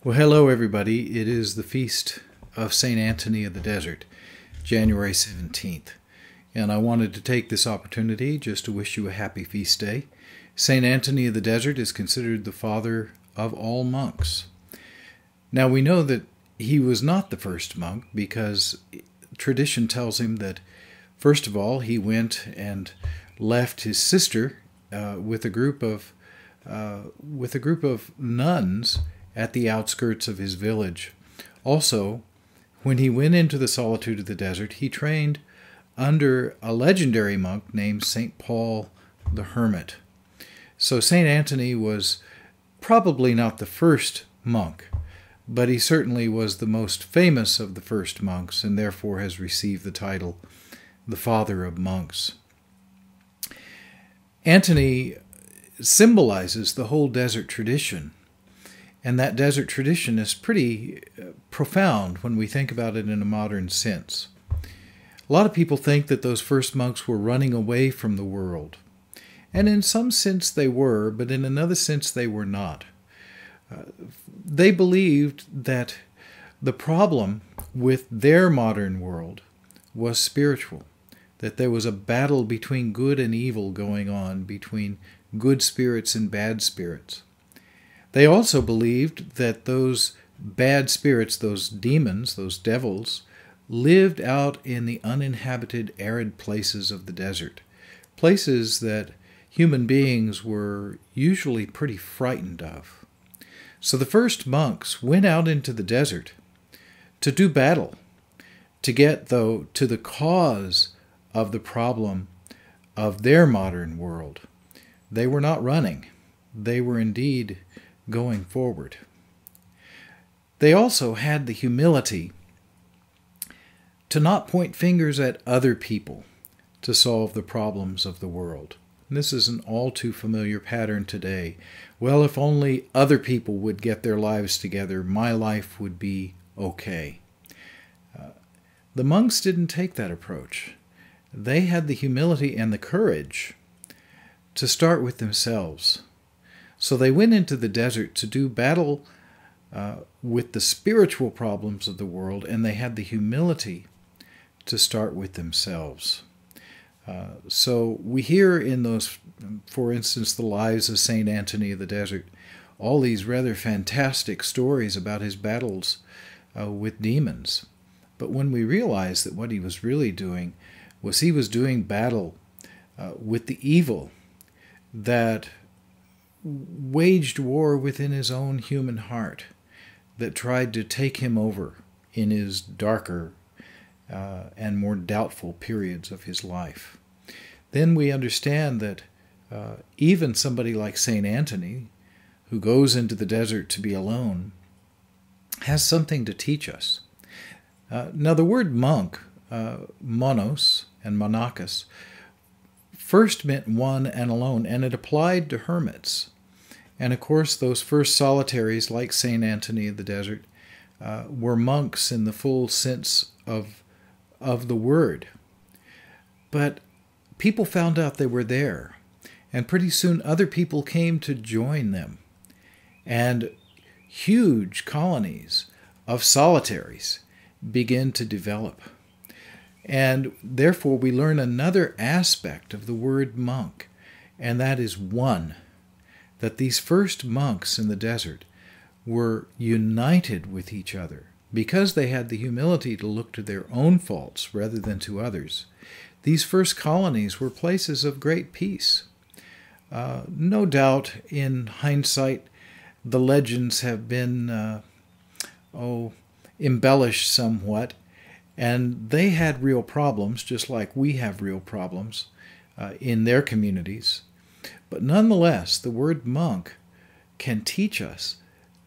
Well, hello, everybody. It is the feast of St. Antony of the Desert, January 17th. And I wanted to take this opportunity just to wish you a happy feast day. St. Antony of the Desert is considered the father of all monks. Now, we know that he was not the first monk because tradition tells him that, first of all, he went and left his sister with a group of nuns at the outskirts of his village. Also, when he went into the solitude of the desert, he trained under a legendary monk named St. Paul the Hermit. So St. Antony was probably not the first monk, but he certainly was the most famous of the first monks and therefore has received the title the Father of Monks. Antony symbolizes the whole desert tradition. And that desert tradition is pretty profound when we think about it in a modern sense. A lot of people think that those first monks were running away from the world. And in some sense they were, but in another sense they were not. They believed that the problem with their modern world was spiritual, that there was a battle between good and evil going on, between good spirits and bad spirits. They also believed that those bad spirits, those demons, those devils, lived out in the uninhabited, arid places of the desert, places that human beings were usually pretty frightened of. So the first monks went out into the desert to do battle, to get, though, to the cause of the problem of their modern world. They were not running. They were indeed going forward. They also had the humility to not point fingers at other people to solve the problems of the world. And this is an all too familiar pattern today. Well, if only other people would get their lives together, my life would be okay. The monks didn't take that approach. They had the humility and the courage to start with themselves. So they went into the desert to do battle with the spiritual problems of the world, and they had the humility to start with themselves. So we hear in those, for instance, the lives of St. Antony of the Desert, all these rather fantastic stories about his battles with demons. But when we realize that what he was really doing was he was doing battle with the evil that waged war within his own human heart, that tried to take him over in his darker and more doubtful periods of his life. Then we understand that even somebody like St. Antony, who goes into the desert to be alone, has something to teach us. Now the word monk, monos and monachos, first meant one and alone, and it applied to hermits. And of course, those first solitaries, like St. Antony of the Desert, were monks in the full sense of the word. But people found out they were there, and pretty soon other people came to join them. And huge colonies of solitaries began to develop. And therefore, we learn another aspect of the word monk, and that is one. That these first monks in the desert were united with each other because they had the humility to look to their own faults rather than to others. These first colonies were places of great peace. No doubt, in hindsight, the legends have been embellished somewhat, and they had real problems, just like we have real problems in their communities. But nonetheless, the word monk can teach us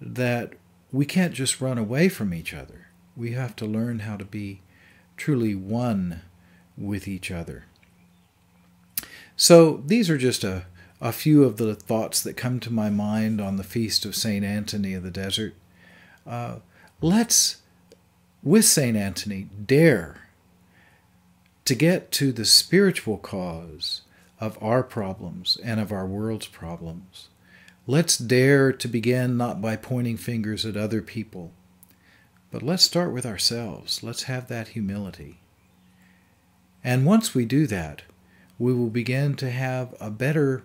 that we can't just run away from each other. We have to learn how to be truly one with each other. So these are just a few of the thoughts that come to my mind on the feast of St. Antony of the Desert. Let's, with St. Antony, dare to get to the spiritual cause of our problems and of our world's problems. Let's dare to begin not by pointing fingers at other people, but let's start with ourselves. Let's have that humility. And once we do that, we will begin to have a better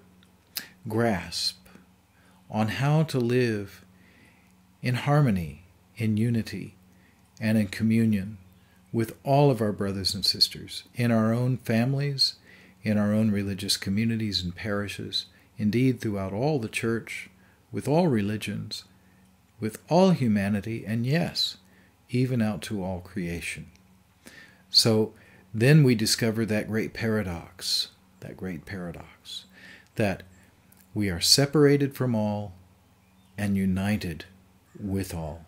grasp on how to live in harmony, in unity, and in communion with all of our brothers and sisters, in our own families, in our own religious communities and parishes, indeed throughout all the church, with all religions, with all humanity, and yes, even out to all creation. So then we discover that great paradox, that we are separated from all and united with all.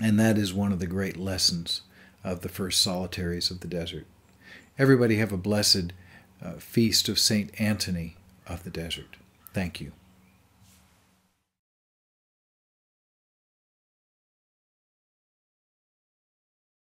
And that is one of the great lessons of the first solitaries of the desert. Everybody have a blessed feast of St. Antony of the desert. Thank you.